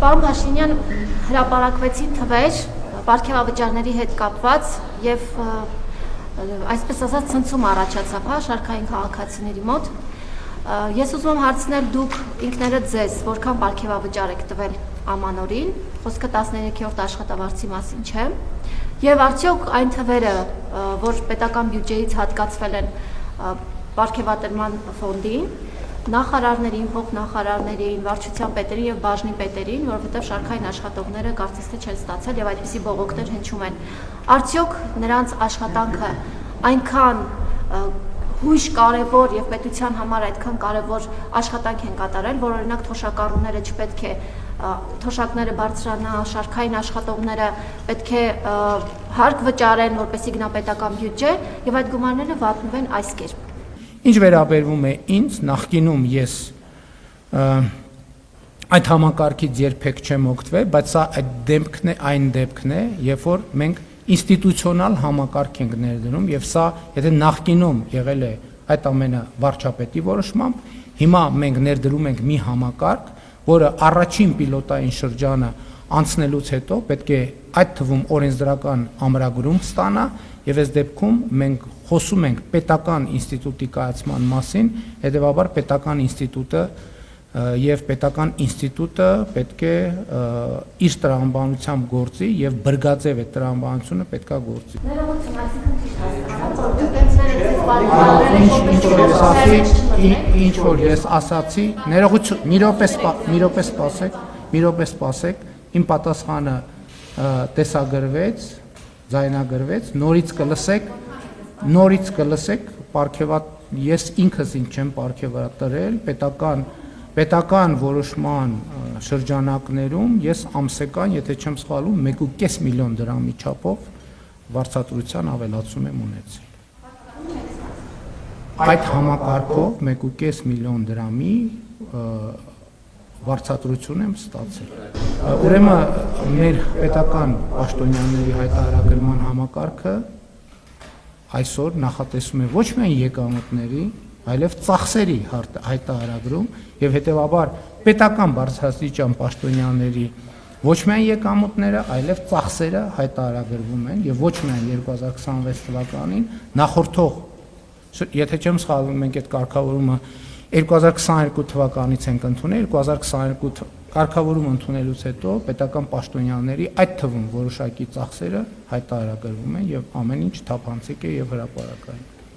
Պարոն Փաշինյան, հրապարակվեցին թվեր պարգևավճարների հետ կապված եւ այսպես ասած ցնցում առաջացավ շարքային քաղաքացիների մոտ։ Ես ուզում եմ հարցնել դուք ինքներդ ձեզ որքան պարգևավճար եք տվել ամանորին, խոսքը 13-րդ աշխատավարձի մասին չէ, եւ արդյոք այն թվերը, որ պետական բյուջեից հատկացվել են պարգևատրման ֆոնդին, նախարարներին, փոխնախարարներին, վարչության պետերին եւ բաժնի պետերին, որովհետեւ շարքային աշխատողները կարծես թե չեն ստացել եւ այդպիսի բողոքներ հնչում են։ Արդյոք նրանց աշխատանքը այնքան հույժ կարևոր եւ պետության համար այդքան կարևոր աշխատանք են կատարել, որ օրինակ թոշակառուները չպետք է թոշակները բարձրանա, շարքային աշխատողները պետք է հարկ վճարեն, որպեսզի գնա պետական բյուջե եւ այդ գումարները վատնվեն այս կերպ։ Ինչ վերաբերվում է ինձ, նախկինում ես այդ համակարգից երբեք չեմ օգտվել, բայց սա այն դեպքն է, երբ որ մենք ինստիտուցիոնալ համակարգ ենք ներդնում եւ սա, եթե նախկինում եղել է այդ ամենը վարչապետի որոշմամբ, հիմա մենք ներդրում ենք մի համակարգ, որը առաջին պիլոտային շրջանը անցնելուց հետո պետք է այդ թվում օրենսդրական ամրագրում ստանա եւ այս դեպքում մենք խոսում ենք պետական ինստիտուտի կայացման մասին, հետեւաբար պետական ինստիտուտը եւ պետական ինստիտուտը պետք է իր տրամաբանությամբ գործի եւ բրգաձև այդ տրամաբանությունը պետքա գործի։ Ինչ որ ես ասացի, ներողություն, մի րոպե սպասեք, իմ պատասխանը տեսագրվեց, ձայնագրվեց, նորից կլսեք, ես ինքս ինձ չեմ պարգևատրել պետական որոշման շրջանակներում ես ամսական, եթե չեմ սխալվում, 1.5 միլիոն դրամի չափով վարձատրության ավելացում եմ ունեցել։ Այդ համակարգով 1.5 միլիոն դրամի վարձատրություն եմ ստացել։ Ուրեմն մեր պետական պաշտոնյաների հայտարարագրման համակարգը այսօր նախատեսում է ոչ միայն եկամուտների, այլև ծախսերի հայտարարագրում եւ հետեւաբար պետական բարձրաստիճան պաշտոնյաների ոչ միայն եկամուտները, այլև ծախսերը հայտարարագրվում են եւ ոչ միայն 2026 թվականին նախորդող, եթե չեմ սխալվում, մենք այդ կարգավորումը 2022 թվականից ենք ընդունել, 2022 կարգավորումը ընդունելուց հետո պետական պաշտոնյաների այդ թվում որոշակի ծախսերը հայտարարագրվում են եւ ամեն ինչ թափանցիկ է եւ հրապարակային։